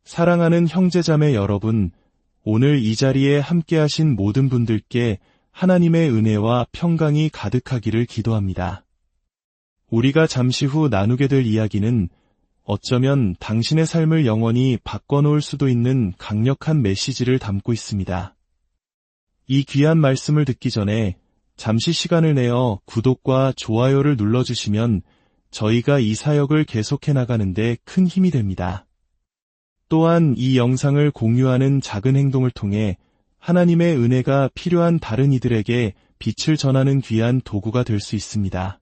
사랑하는 형제자매 여러분, 오늘 이 자리에 함께하신 모든 분들께 하나님의 은혜와 평강이 가득하기를 기도합니다. 우리가 잠시 후 나누게 될 이야기는 어쩌면 당신의 삶을 영원히 바꿔놓을 수도 있는 강력한 메시지를 담고 있습니다. 이 귀한 말씀을 듣기 전에 잠시 시간을 내어 구독과 좋아요를 눌러주시면 저희가 이 사역을 계속해 나가는데 큰 힘이 됩니다. 또한 이 영상을 공유하는 작은 행동을 통해 하나님의 은혜가 필요한 다른 이들에게 빛을 전하는 귀한 도구가 될 수 있습니다.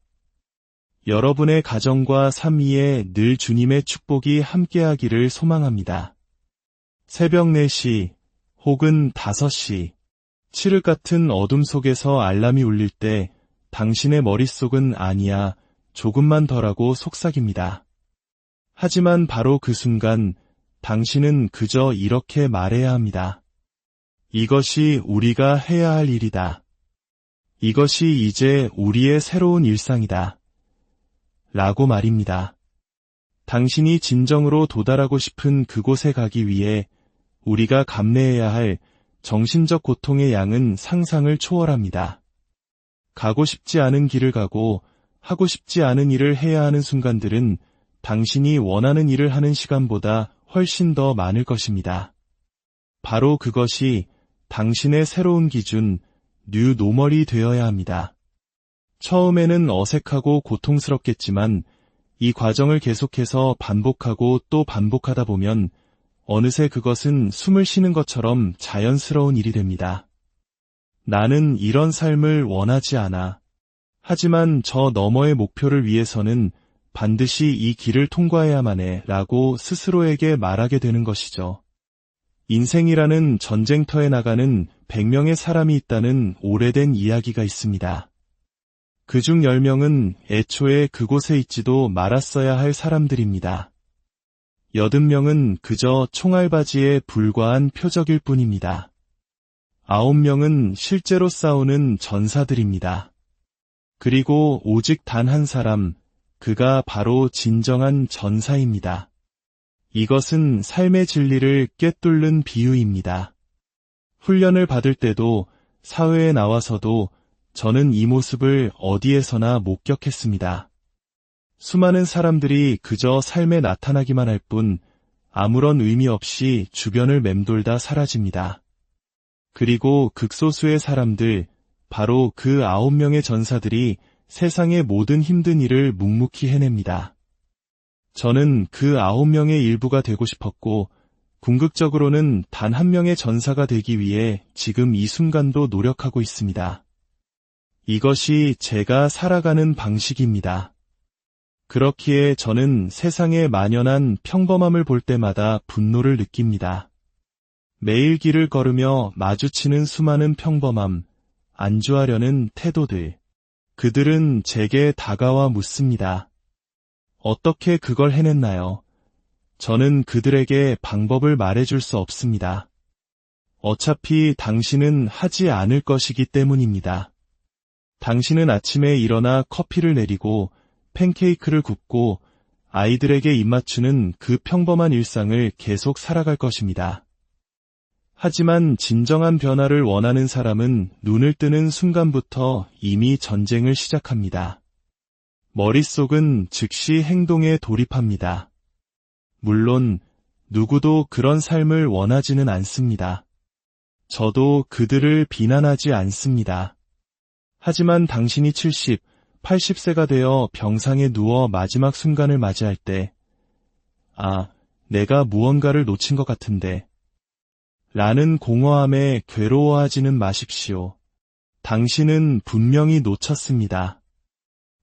여러분의 가정과 삶 위에 늘 주님의 축복이 함께하기를 소망합니다. 새벽 4시 혹은 5시, 칠흑 같은 어둠 속에서 알람이 울릴 때 당신의 머릿속은 아니야, 조금만 더라고 속삭입니다. 하지만 바로 그 순간 당신은 그저 이렇게 말해야 합니다. 이것이 우리가 해야 할 일이다. 이것이 이제 우리의 새로운 일상이다. 라고 말입니다. 당신이 진정으로 도달하고 싶은 그곳에 가기 위해 우리가 감내해야 할 정신적 고통의 양은 상상을 초월합니다. 가고 싶지 않은 길을 가고 하고 싶지 않은 일을 해야 하는 순간들은 당신이 원하는 일을 하는 시간보다 훨씬 더 많을 것입니다. 바로 그것이 당신의 새로운 기준, 뉴 노멀이 되어야 합니다. 처음에는 어색하고 고통스럽겠지만 이 과정을 계속해서 반복하고 또 반복하다 보면 어느새 그것은 숨을 쉬는 것처럼 자연스러운 일이 됩니다. 나는 이런 삶을 원하지 않아. 하지만 저 너머의 목표를 위해서는 반드시 이 길을 통과해야만 해 라고 스스로에게 말하게 되는 것이죠. 인생이라는 전쟁터에 나가는 100명의 사람이 있다는 오래된 이야기가 있습니다. 그중 10명은 애초에 그곳에 있지도 말았어야 할 사람들입니다. 80명은 그저 총알바지에 불과한 표적일 뿐입니다. 9명은 실제로 싸우는 전사들입니다. 그리고 오직 단 한 사람, 그가 바로 진정한 전사입니다. 이것은 삶의 진리를 꿰뚫는 비유입니다. 훈련을 받을 때도 사회에 나와서도 저는 이 모습을 어디에서나 목격했습니다. 수많은 사람들이 그저 삶에 나타나기만 할 뿐 아무런 의미 없이 주변을 맴돌다 사라집니다. 그리고 극소수의 사람들, 바로 그 9명의 전사들이 세상의 모든 힘든 일을 묵묵히 해냅니다. 저는 그 9명의 일부가 되고 싶었고 궁극적으로는 단 한 명의 전사가 되기 위해 지금 이 순간도 노력하고 있습니다. 이것이 제가 살아가는 방식입니다. 그렇기에 저는 세상의 만연한 평범함을 볼 때마다 분노를 느낍니다. 매일 길을 걸으며 마주치는 수많은 평범함, 안주하려는 태도들. 그들은 제게 다가와 묻습니다. 어떻게 그걸 해냈나요? 저는 그들에게 방법을 말해줄 수 없습니다. 어차피 당신은 하지 않을 것이기 때문입니다. 당신은 아침에 일어나 커피를 내리고 팬케이크를 굽고 아이들에게 입맞추는 그 평범한 일상을 계속 살아갈 것입니다. 하지만 진정한 변화를 원하는 사람은 눈을 뜨는 순간부터 이미 전쟁을 시작합니다. 머릿속은 즉시 행동에 돌입합니다. 물론 누구도 그런 삶을 원하지는 않습니다. 저도 그들을 비난하지 않습니다. 하지만 당신이 70, 80세가 되어 병상에 누워 마지막 순간을 맞이할 때, 내가 무언가를 놓친 것 같은데, 라는 공허함에 괴로워하지는 마십시오. 당신은 분명히 놓쳤습니다.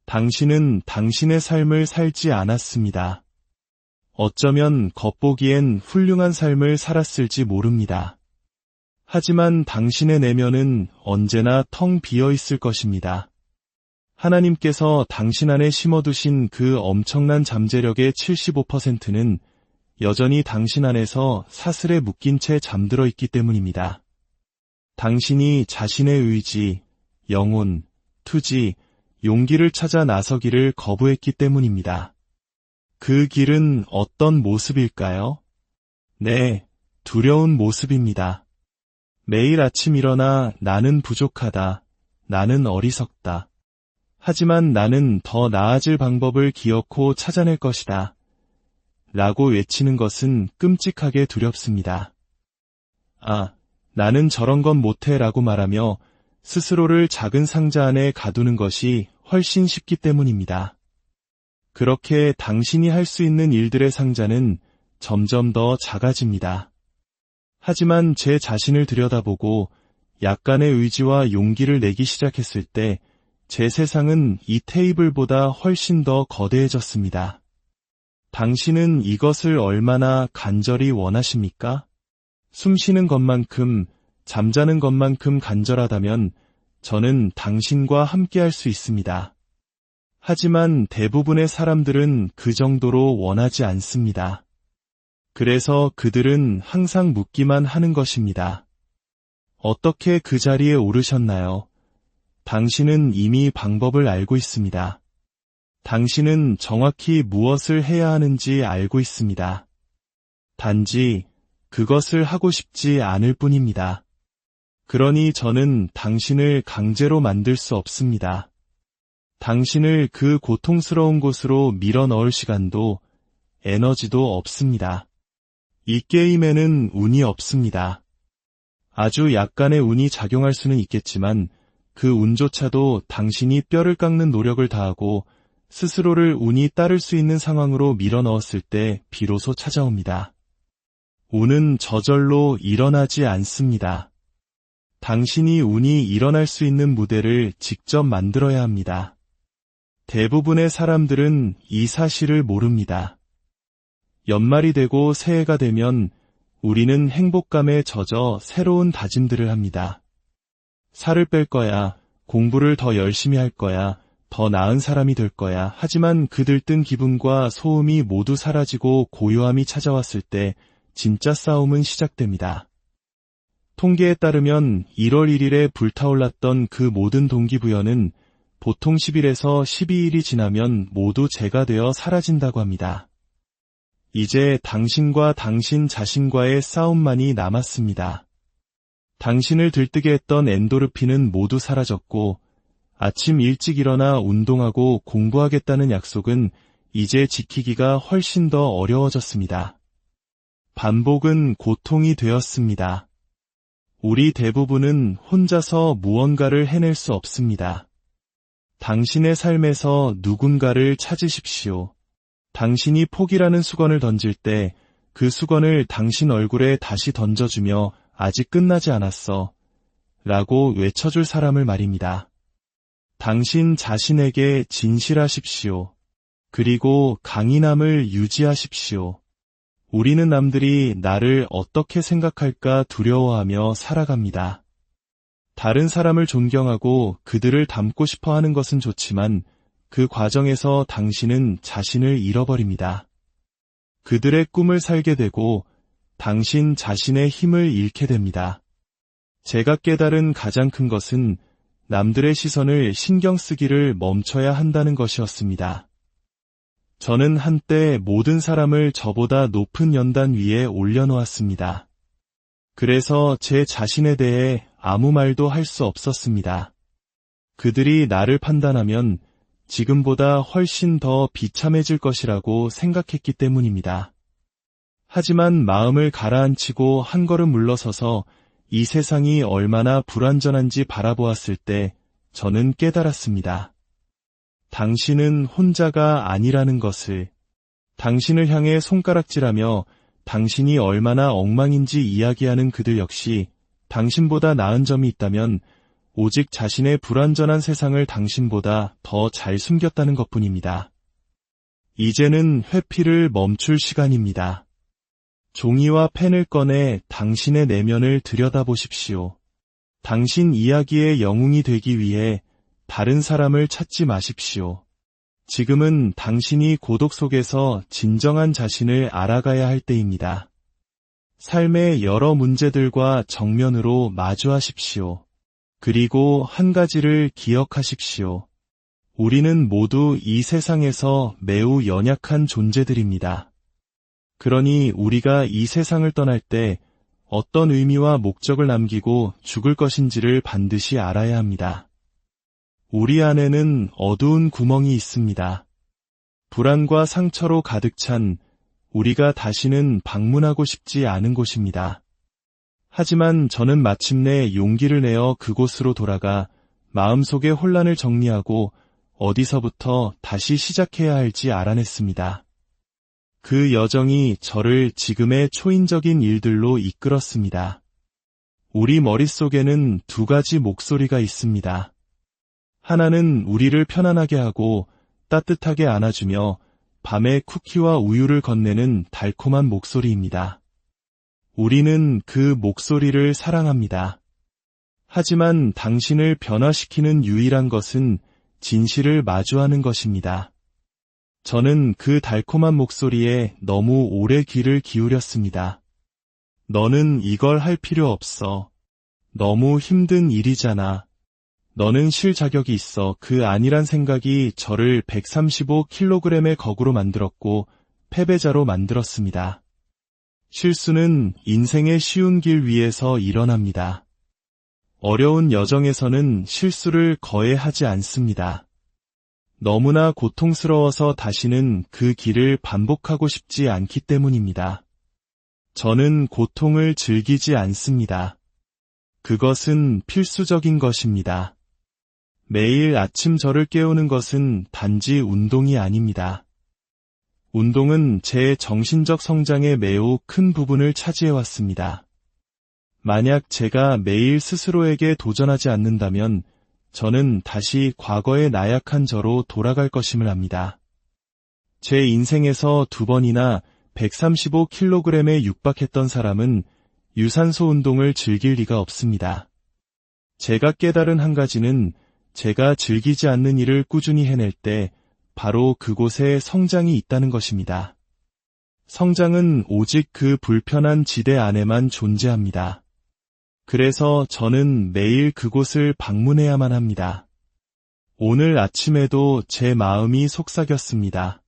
당신은 당신의 삶을 살지 않았습니다. 어쩌면 겉보기엔 훌륭한 삶을 살았을지 모릅니다. 하지만 당신의 내면은 언제나 텅 비어 있을 것입니다. 하나님께서 당신 안에 심어두신 그 엄청난 잠재력의 75%는 여전히 당신 안에서 사슬에 묶인 채 잠들어 있기 때문입니다. 당신이 자신의 의지, 영혼, 투지, 용기를 찾아 나서기를 거부했기 때문입니다. 그 길은 어떤 모습일까요? 네, 두려운 모습입니다. 매일 아침 일어나 나는 부족하다, 나는 어리석다. 하지만 나는 더 나아질 방법을 기어코 찾아낼 것이다. 라고 외치는 것은 끔찍하게 두렵습니다. 아, 나는 저런 건 못해 라고 말하며 스스로를 작은 상자 안에 가두는 것이 훨씬 쉽기 때문입니다. 그렇게 당신이 할 수 있는 일들의 상자는 점점 더 작아집니다. 하지만 제 자신을 들여다보고 약간의 의지와 용기를 내기 시작했을 때 제 세상은 이 테이블보다 훨씬 더 거대해졌습니다. 당신은 이것을 얼마나 간절히 원하십니까? 숨 쉬는 것만큼, 잠자는 것만큼 간절하다면 저는 당신과 함께할 수 있습니다. 하지만 대부분의 사람들은 그 정도로 원하지 않습니다. 그래서 그들은 항상 묻기만 하는 것입니다. 어떻게 그 자리에 오르셨나요? 당신은 이미 방법을 알고 있습니다. 당신은 정확히 무엇을 해야 하는지 알고 있습니다. 단지 그것을 하고 싶지 않을 뿐입니다. 그러니 저는 당신을 강제로 만들 수 없습니다. 당신을 그 고통스러운 곳으로 밀어 넣을 시간도 에너지도 없습니다. 이 게임에는 운이 없습니다. 아주 약간의 운이 작용할 수는 있겠지만 그 운조차도 당신이 뼈를 깎는 노력을 다하고 스스로를 운이 따를 수 있는 상황으로 밀어 넣었을 때 비로소 찾아옵니다. 운은 저절로 일어나지 않습니다. 당신이 운이 일어날 수 있는 무대를 직접 만들어야 합니다. 대부분의 사람들은 이 사실을 모릅니다. 연말이 되고 새해가 되면 우리는 행복감에 젖어 새로운 다짐들을 합니다. 살을 뺄 거야, 공부를 더 열심히 할 거야, 더 나은 사람이 될 거야. 하지만 그 들뜬 기분과 소음이 모두 사라지고 고요함이 찾아왔을 때 진짜 싸움은 시작됩니다. 통계에 따르면 1월 1일에 불타올랐던 그 모든 동기부여는 보통 10일에서 12일이 지나면 모두 재가 되어 사라진다고 합니다. 이제 당신과 당신 자신과의 싸움만이 남았습니다. 당신을 들뜨게 했던 엔도르핀은 모두 사라졌고 아침 일찍 일어나 운동하고 공부하겠다는 약속은 이제 지키기가 훨씬 더 어려워졌습니다. 반복은 고통이 되었습니다. 우리 대부분은 혼자서 무언가를 해낼 수 없습니다. 당신의 삶에서 누군가를 찾으십시오. 당신이 포기라는 수건을 던질 때 그 수건을 당신 얼굴에 다시 던져주며 아직 끝나지 않았어 라고 외쳐줄 사람을 말입니다. 당신 자신에게 진실하십시오. 그리고 강인함을 유지하십시오. 우리는 남들이 나를 어떻게 생각할까 두려워하며 살아갑니다. 다른 사람을 존경하고 그들을 닮고 싶어 하는 것은 좋지만 그 과정에서 당신은 자신을 잃어버립니다. 그들의 꿈을 살게 되고 당신 자신의 힘을 잃게 됩니다. 제가 깨달은 가장 큰 것은 남들의 시선을 신경 쓰기를 멈춰야 한다는 것이었습니다. 저는 한때 모든 사람을 저보다 높은 연단 위에 올려놓았습니다. 그래서 제 자신에 대해 아무 말도 할 수 없었습니다. 그들이 나를 판단하면 지금보다 훨씬 더 비참해질 것이라고 생각했기 때문입니다. 하지만 마음을 가라앉히고 한 걸음 물러서서 이 세상이 얼마나 불완전한지 바라보았을 때 저는 깨달았습니다. 당신은 혼자가 아니라는 것을, 당신을 향해 손가락질하며 당신이 얼마나 엉망인지 이야기하는 그들 역시 당신보다 나은 점이 있다면 오직 자신의 불완전한 세상을 당신보다 더 잘 숨겼다는 것뿐입니다. 이제는 회피를 멈출 시간입니다. 종이와 펜을 꺼내 당신의 내면을 들여다보십시오. 당신 이야기의 영웅이 되기 위해 다른 사람을 찾지 마십시오. 지금은 당신이 고독 속에서 진정한 자신을 알아가야 할 때입니다. 삶의 여러 문제들과 정면으로 마주하십시오. 그리고 한 가지를 기억하십시오. 우리는 모두 이 세상에서 매우 연약한 존재들입니다. 그러니 우리가 이 세상을 떠날 때 어떤 의미와 목적을 남기고 죽을 것인지를 반드시 알아야 합니다. 우리 안에는 어두운 구멍이 있습니다. 불안과 상처로 가득 찬 우리가 다시는 방문하고 싶지 않은 곳입니다. 하지만 저는 마침내 용기를 내어 그곳으로 돌아가 마음속의 혼란을 정리하고 어디서부터 다시 시작해야 할지 알아냈습니다. 그 여정이 저를 지금의 초인적인 일들로 이끌었습니다. 우리 머릿속에는 두 가지 목소리가 있습니다. 하나는 우리를 편안하게 하고 따뜻하게 안아주며 밤에 쿠키와 우유를 건네는 달콤한 목소리입니다. 우리는 그 목소리를 사랑합니다. 하지만 당신을 변화시키는 유일한 것은 진실을 마주하는 것입니다. 저는 그 달콤한 목소리에 너무 오래 귀를 기울였습니다. 너는 이걸 할 필요 없어. 너무 힘든 일이잖아. 너는 쉴 자격이 있어. 그 아니란 생각이 저를 135kg의 거구로 만들었고 패배자로 만들었습니다. 실수는 인생의 쉬운 길 위에서 일어납니다. 어려운 여정에서는 실수를 거의 하지 않습니다. 너무나 고통스러워서 다시는 그 길을 반복하고 싶지 않기 때문입니다. 저는 고통을 즐기지 않습니다. 그것은 필수적인 것입니다. 매일 아침 저를 깨우는 것은 단지 운동이 아닙니다. 운동은 제 정신적 성장의 매우 큰 부분을 차지해왔습니다. 만약 제가 매일 스스로에게 도전하지 않는다면 저는 다시 과거의 나약한 저로 돌아갈 것임을 압니다. 제 인생에서 2번이나 135kg에 육박했던 사람은 유산소 운동을 즐길 리가 없습니다. 제가 깨달은 한 가지는 제가 즐기지 않는 일을 꾸준히 해낼 때 바로 그곳에 성장이 있다는 것입니다. 성장은 오직 그 불편한 지대 안에만 존재합니다. 그래서 저는 매일 그곳을 방문해야만 합니다. 오늘 아침에도 제 마음이 속삭였습니다.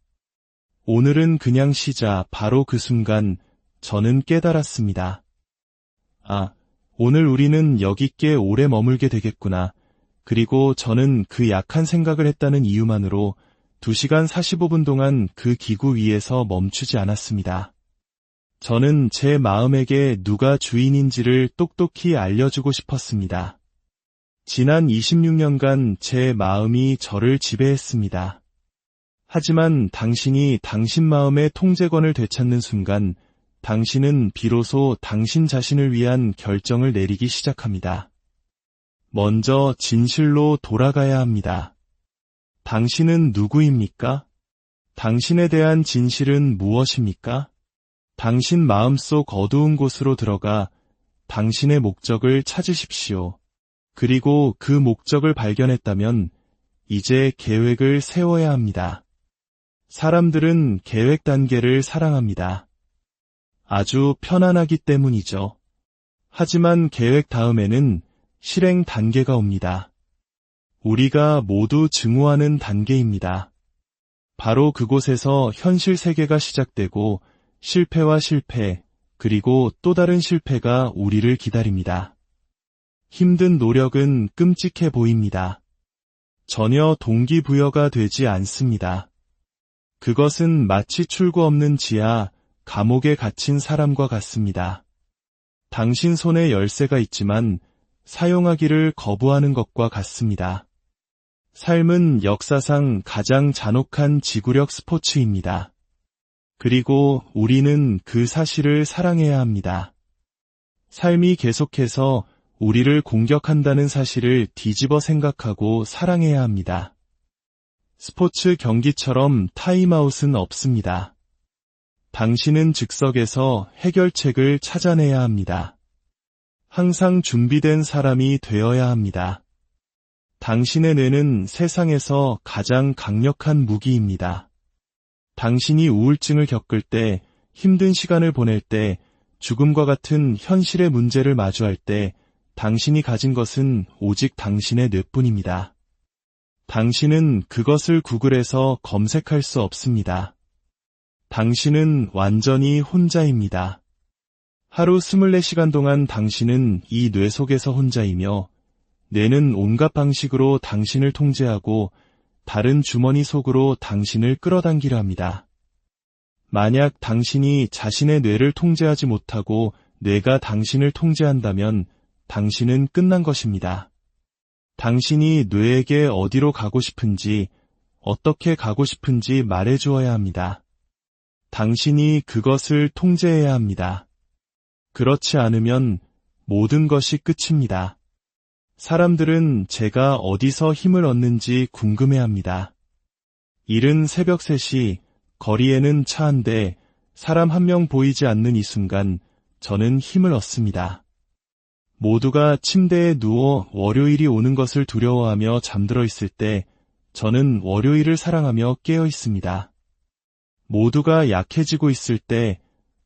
오늘은 그냥 쉬자. 바로 그 순간 저는 깨달았습니다. 오늘 우리는 여기 꽤 오래 머물게 되겠구나. 그리고 저는 그 약한 생각을 했다는 이유만으로 2시간 45분 동안 그 기구 위에서 멈추지 않았습니다. 저는 제 마음에게 누가 주인인지를 똑똑히 알려주고 싶었습니다. 지난 26년간 제 마음이 저를 지배했습니다. 하지만 당신이 당신 마음의 통제권을 되찾는 순간 당신은 비로소 당신 자신을 위한 결정을 내리기 시작합니다. 먼저 진실로 돌아가야 합니다. 당신은 누구입니까? 당신에 대한 진실은 무엇입니까? 당신 마음속 어두운 곳으로 들어가 당신의 목적을 찾으십시오. 그리고 그 목적을 발견했다면 이제 계획을 세워야 합니다. 사람들은 계획 단계를 사랑합니다. 아주 편안하기 때문이죠. 하지만 계획 다음에는 실행 단계가 옵니다. 우리가 모두 증오하는 단계입니다. 바로 그곳에서 현실 세계가 시작되고 실패와 실패, 그리고 또 다른 실패가 우리를 기다립니다. 힘든 노력은 끔찍해 보입니다. 전혀 동기부여가 되지 않습니다. 그것은 마치 출구 없는 지하, 감옥에 갇힌 사람과 같습니다. 당신 손에 열쇠가 있지만 사용하기를 거부하는 것과 같습니다. 삶은 역사상 가장 잔혹한 지구력 스포츠입니다. 그리고 우리는 그 사실을 사랑해야 합니다. 삶이 계속해서 우리를 공격한다는 사실을 뒤집어 생각하고 사랑해야 합니다. 스포츠 경기처럼 타임아웃은 없습니다. 당신은 즉석에서 해결책을 찾아내야 합니다. 항상 준비된 사람이 되어야 합니다. 당신의 뇌는 세상에서 가장 강력한 무기입니다. 당신이 우울증을 겪을 때, 힘든 시간을 보낼 때, 죽음과 같은 현실의 문제를 마주할 때 당신이 가진 것은 오직 당신의 뇌뿐입니다. 당신은 그것을 구글에서 검색할 수 없습니다. 당신은 완전히 혼자입니다. 하루 24시간 동안 당신은 이 뇌 속에서 혼자이며 뇌는 온갖 방식으로 당신을 통제하고 다른 주머니 속으로 당신을 끌어당기려 합니다. 만약 당신이 자신의 뇌를 통제하지 못하고 뇌가 당신을 통제한다면 당신은 끝난 것입니다. 당신이 뇌에게 어디로 가고 싶은지, 어떻게 가고 싶은지 말해주어야 합니다. 당신이 그것을 통제해야 합니다. 그렇지 않으면 모든 것이 끝입니다. 사람들은 제가 어디서 힘을 얻는지 궁금해합니다. 이른 새벽 3시, 거리에는 차 한 대, 사람 한 명 보이지 않는 이 순간 저는 힘을 얻습니다. 모두가 침대에 누워 월요일이 오는 것을 두려워하며 잠들어 있을 때 저는 월요일을 사랑하며 깨어 있습니다. 모두가 약해지고 있을 때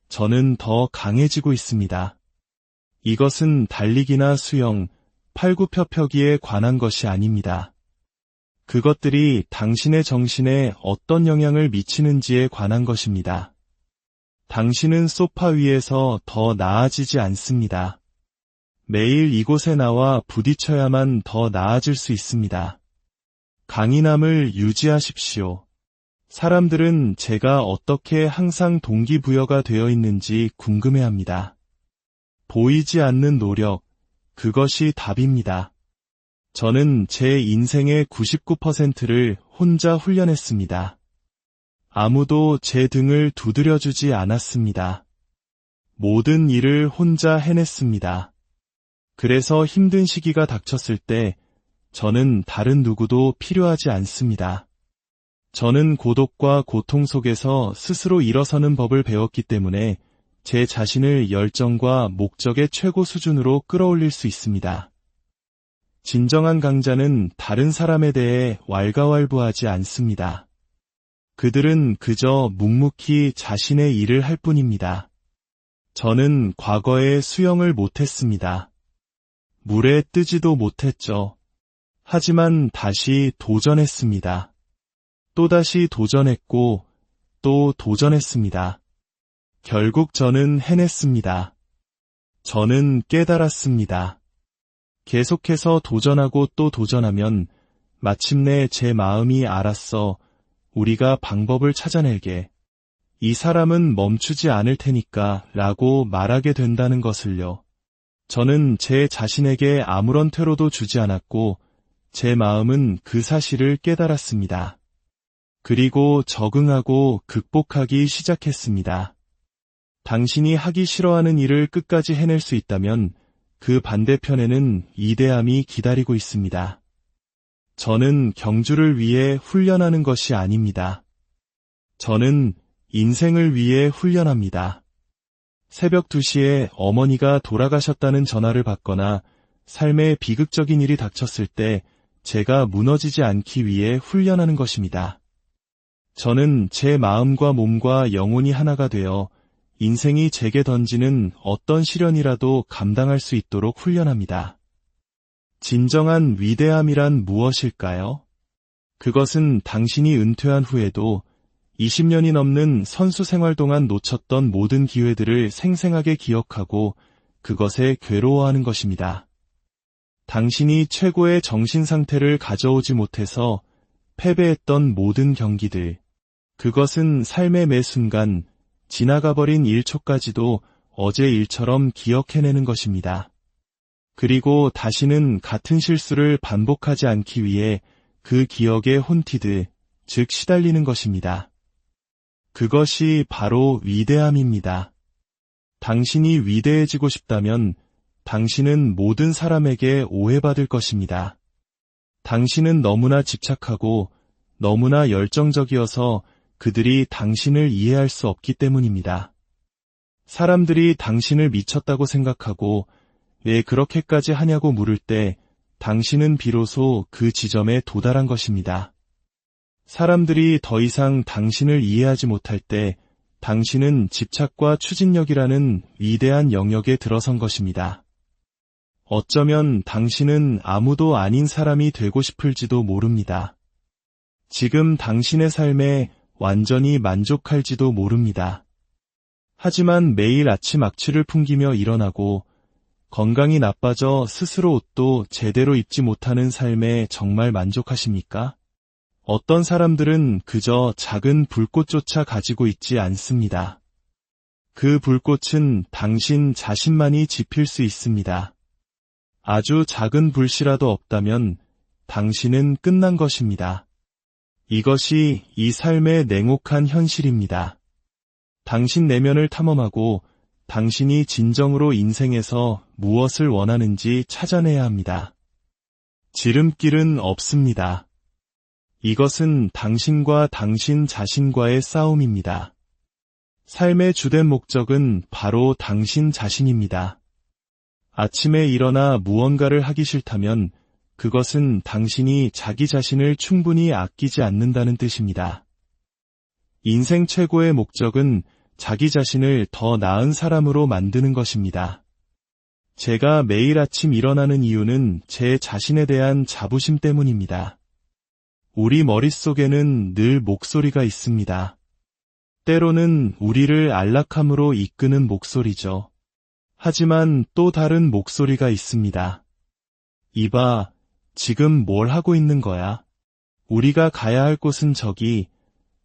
저는 더 강해지고 있습니다. 이것은 달리기나 수영, 팔굽혀펴기에 관한 것이 아닙니다. 그것들이 당신의 정신에 어떤 영향을 미치는지에 관한 것입니다. 당신은 소파 위에서 더 나아지지 않습니다. 매일 이곳에 나와 부딪혀야만 더 나아질 수 있습니다. 강인함을 유지하십시오. 사람들은 제가 어떻게 항상 동기부여가 되어 있는지 궁금해합니다. 보이지 않는 노력, 그것이 답입니다. 저는 제 인생의 99%를 혼자 훈련했습니다. 아무도 제 등을 두드려주지 않았습니다. 모든 일을 혼자 해냈습니다. 그래서 힘든 시기가 닥쳤을 때 저는 다른 누구도 필요하지 않습니다. 저는 고독과 고통 속에서 스스로 일어서는 법을 배웠기 때문에 제 자신을 열정과 목적의 최고 수준으로 끌어올릴 수 있습니다. 진정한 강자는 다른 사람에 대해 왈가왈부하지 않습니다. 그들은 그저 묵묵히 자신의 일을 할 뿐입니다. 저는 과거에 수영을 못했습니다. 물에 뜨지도 못했죠. 하지만 다시 도전했습니다. 또다시 도전했고 또 도전했습니다. 결국 저는 해냈습니다. 저는 깨달았습니다. 계속해서 도전하고 또 도전하면 마침내 제 마음이 알았어. 우리가 방법을 찾아낼게. 이 사람은 멈추지 않을 테니까 라고 말하게 된다는 것을요. 저는 제 자신에게 아무런 퇴로도 주지 않았고 제 마음은 그 사실을 깨달았습니다. 그리고 적응하고 극복하기 시작했습니다. 당신이 하기 싫어하는 일을 끝까지 해낼 수 있다면 그 반대편에는 위대함이 기다리고 있습니다. 저는 경주를 위해 훈련하는 것이 아닙니다. 저는 인생을 위해 훈련합니다. 새벽 2시에 어머니가 돌아가셨다는 전화를 받거나 삶의 비극적인 일이 닥쳤을 때 제가 무너지지 않기 위해 훈련하는 것입니다. 저는 제 마음과 몸과 영혼이 하나가 되어 인생이 제게 던지는 어떤 시련이라도 감당할 수 있도록 훈련합니다. 진정한 위대함이란 무엇일까요? 그것은 당신이 은퇴한 후에도 20년이 넘는 선수 생활 동안 놓쳤던 모든 기회들을 생생하게 기억하고 그것에 괴로워하는 것입니다. 당신이 최고의 정신 상태를 가져오지 못해서 패배했던 모든 경기들, 그것은 삶의 매 순간, 지나가버린 1초까지도 어제 일처럼 기억해내는 것입니다. 그리고 다시는 같은 실수를 반복하지 않기 위해 그 기억에 혼티드, 즉 시달리는 것입니다. 그것이 바로 위대함입니다. 당신이 위대해지고 싶다면 당신은 모든 사람에게 오해받을 것입니다. 당신은 너무나 집착하고 너무나 열정적이어서 그들이 당신을 이해할 수 없기 때문입니다. 사람들이 당신을 미쳤다고 생각하고 왜 그렇게까지 하냐고 물을 때 당신은 비로소 그 지점에 도달한 것입니다. 사람들이 더 이상 당신을 이해하지 못할 때 당신은 집착과 추진력이라는 위대한 영역에 들어선 것입니다. 어쩌면 당신은 아무도 아닌 사람이 되고 싶을지도 모릅니다. 지금 당신의 삶에 완전히 만족할지도 모릅니다. 하지만 매일 아침 악취를 풍기며 일어나고 건강이 나빠져 스스로 옷도 제대로 입지 못하는 삶에 정말 만족하십니까? 어떤 사람들은 그저 작은 불꽃조차 가지고 있지 않습니다. 그 불꽃은 당신 자신만이 지필 수 있습니다. 아주 작은 불씨라도 없다면 당신은 끝난 것입니다. 이것이 이 삶의 냉혹한 현실입니다. 당신 내면을 탐험하고 당신이 진정으로 인생에서 무엇을 원하는지 찾아내야 합니다. 지름길은 없습니다. 이것은 당신과 당신 자신과의 싸움입니다. 삶의 주된 목적은 바로 당신 자신입니다. 아침에 일어나 무언가를 하기 싫다면 그것은 당신이 자기 자신을 충분히 아끼지 않는다는 뜻입니다. 인생 최고의 목적은 자기 자신을 더 나은 사람으로 만드는 것입니다. 제가 매일 아침 일어나는 이유는 제 자신에 대한 자부심 때문입니다. 우리 머릿속에는 늘 목소리가 있습니다. 때로는 우리를 안락함으로 이끄는 목소리죠. 하지만 또 다른 목소리가 있습니다. 이봐, 지금 뭘 하고 있는 거야? 우리가 가야 할 곳은 저기,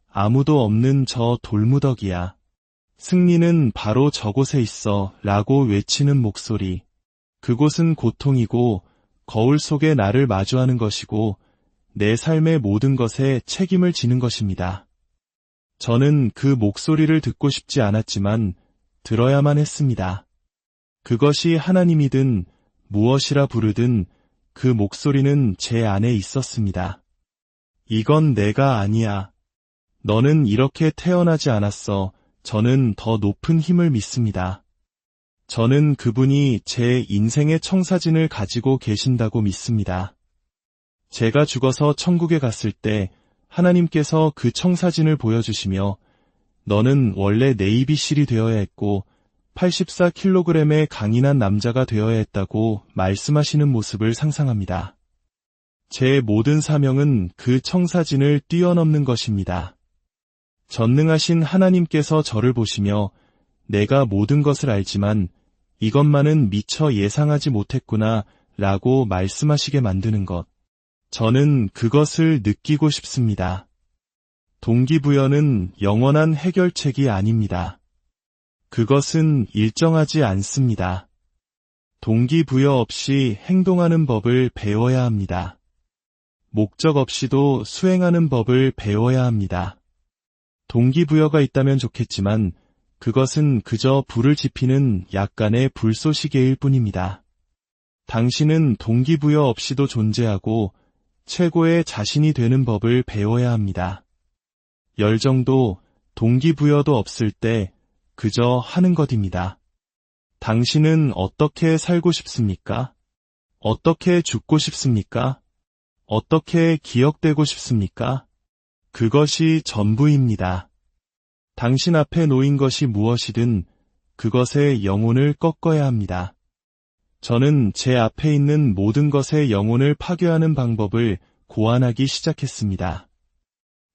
아무도 없는 저 돌무더기야. 승리는 바로 저곳에 있어 라고 외치는 목소리. 그곳은 고통이고 거울 속에 나를 마주하는 것이고 내 삶의 모든 것에 책임을 지는 것입니다. 저는 그 목소리를 듣고 싶지 않았지만 들어야만 했습니다. 그것이 하나님이든 무엇이라 부르든 그 목소리는 제 안에 있었습니다. 이건 내가 아니야. 너는 이렇게 태어나지 않았어. 저는 더 높은 힘을 믿습니다. 저는 그분이 제 인생의 청사진을 가지고 계신다고 믿습니다. 제가 죽어서 천국에 갔을 때 하나님께서 그 청사진을 보여주시며 너는 원래 네이비실이 되어야 했고 84kg의 강인한 남자가 되어야 했다고 말씀하시는 모습을 상상합니다. 제 모든 사명은 그 청사진을 뛰어넘는 것입니다. 전능하신 하나님께서 저를 보시며 내가 모든 것을 알지만 이것만은 미처 예상하지 못했구나 라고 말씀하시게 만드는 것. 저는 그것을 느끼고 싶습니다. 동기부여는 영원한 해결책이 아닙니다. 그것은 일정하지 않습니다. 동기부여 없이 행동하는 법을 배워야 합니다. 목적 없이도 수행하는 법을 배워야 합니다. 동기부여가 있다면 좋겠지만 그것은 그저 불을 지피는 약간의 불쏘시개일 뿐입니다. 당신은 동기부여 없이도 존재하고 최고의 자신이 되는 법을 배워야 합니다. 열정도 동기부여도 없을 때 그저 하는 것입니다. 당신은 어떻게 살고 싶습니까? 어떻게 죽고 싶습니까? 어떻게 기억되고 싶습니까? 그것이 전부입니다. 당신 앞에 놓인 것이 무엇이든 그것의 영혼을 꺾어야 합니다. 저는 제 앞에 있는 모든 것의 영혼을 파괴하는 방법을 고안하기 시작했습니다.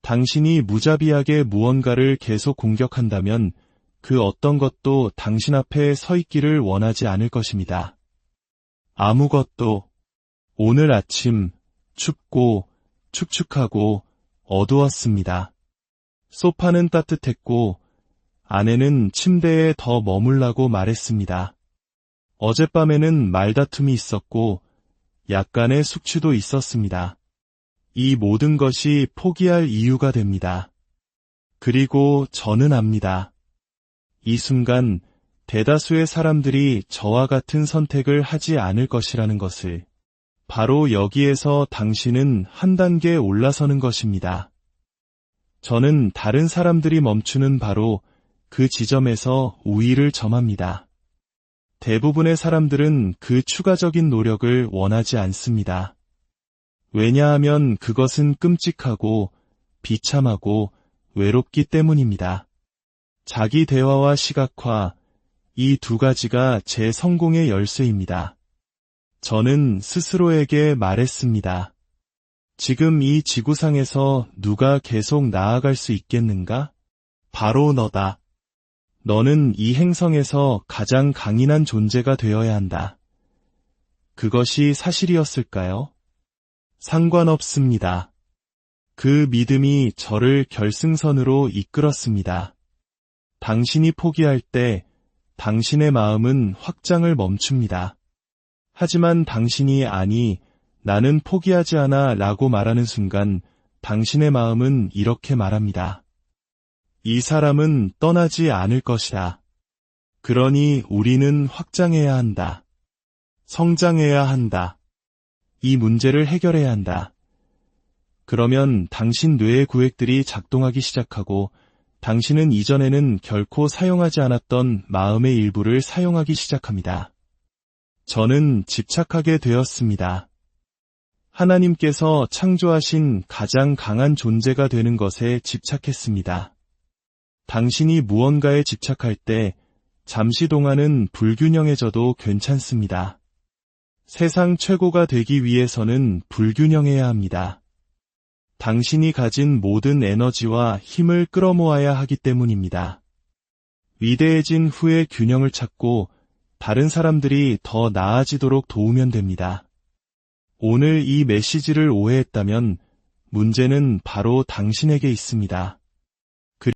당신이 무자비하게 무언가를 계속 공격한다면 그 어떤 것도 당신 앞에 서 있기를 원하지 않을 것입니다. 아무것도. 오늘 아침 춥고 축축하고 어두웠습니다. 소파는 따뜻했고 아내는 침대에 더 머물라고 말했습니다. 어젯밤에는 말다툼이 있었고 약간의 숙취도 있었습니다. 이 모든 것이 포기할 이유가 됩니다. 그리고 저는 압니다. 이 순간 대다수의 사람들이 저와 같은 선택을 하지 않을 것이라는 것을. 바로 여기에서 당신은 한 단계 올라서는 것입니다. 저는 다른 사람들이 멈추는 바로 그 지점에서 우위를 점합니다. 대부분의 사람들은 그 추가적인 노력을 원하지 않습니다. 왜냐하면 그것은 끔찍하고 비참하고 외롭기 때문입니다. 자기 대화와 시각화, 이 두 가지가 제 성공의 열쇠입니다. 저는 스스로에게 말했습니다. 지금 이 지구상에서 누가 계속 나아갈 수 있겠는가? 바로 너다. 너는 이 행성에서 가장 강인한 존재가 되어야 한다. 그것이 사실이었을까요? 상관없습니다. 그 믿음이 저를 결승선으로 이끌었습니다. 당신이 포기할 때 당신의 마음은 확장을 멈춥니다. 하지만 당신이 아니, 나는 포기하지 않아 라고 말하는 순간 당신의 마음은 이렇게 말합니다. 이 사람은 떠나지 않을 것이다. 그러니 우리는 확장해야 한다. 성장해야 한다. 이 문제를 해결해야 한다. 그러면 당신 뇌의 구획들이 작동하기 시작하고 당신은 이전에는 결코 사용하지 않았던 마음의 일부를 사용하기 시작합니다. 저는 집착하게 되었습니다. 하나님께서 창조하신 가장 강한 존재가 되는 것에 집착했습니다. 당신이 무언가에 집착할 때 잠시 동안은 불균형해져도 괜찮습니다. 세상 최고가 되기 위해서는 불균형해야 합니다. 당신이 가진 모든 에너지와 힘을 끌어모아야 하기 때문입니다. 위대해진 후에 균형을 찾고 다른 사람들이 더 나아지도록 도우면 됩니다. 오늘 이 메시지를 오해했다면 문제는 바로 당신에게 있습니다.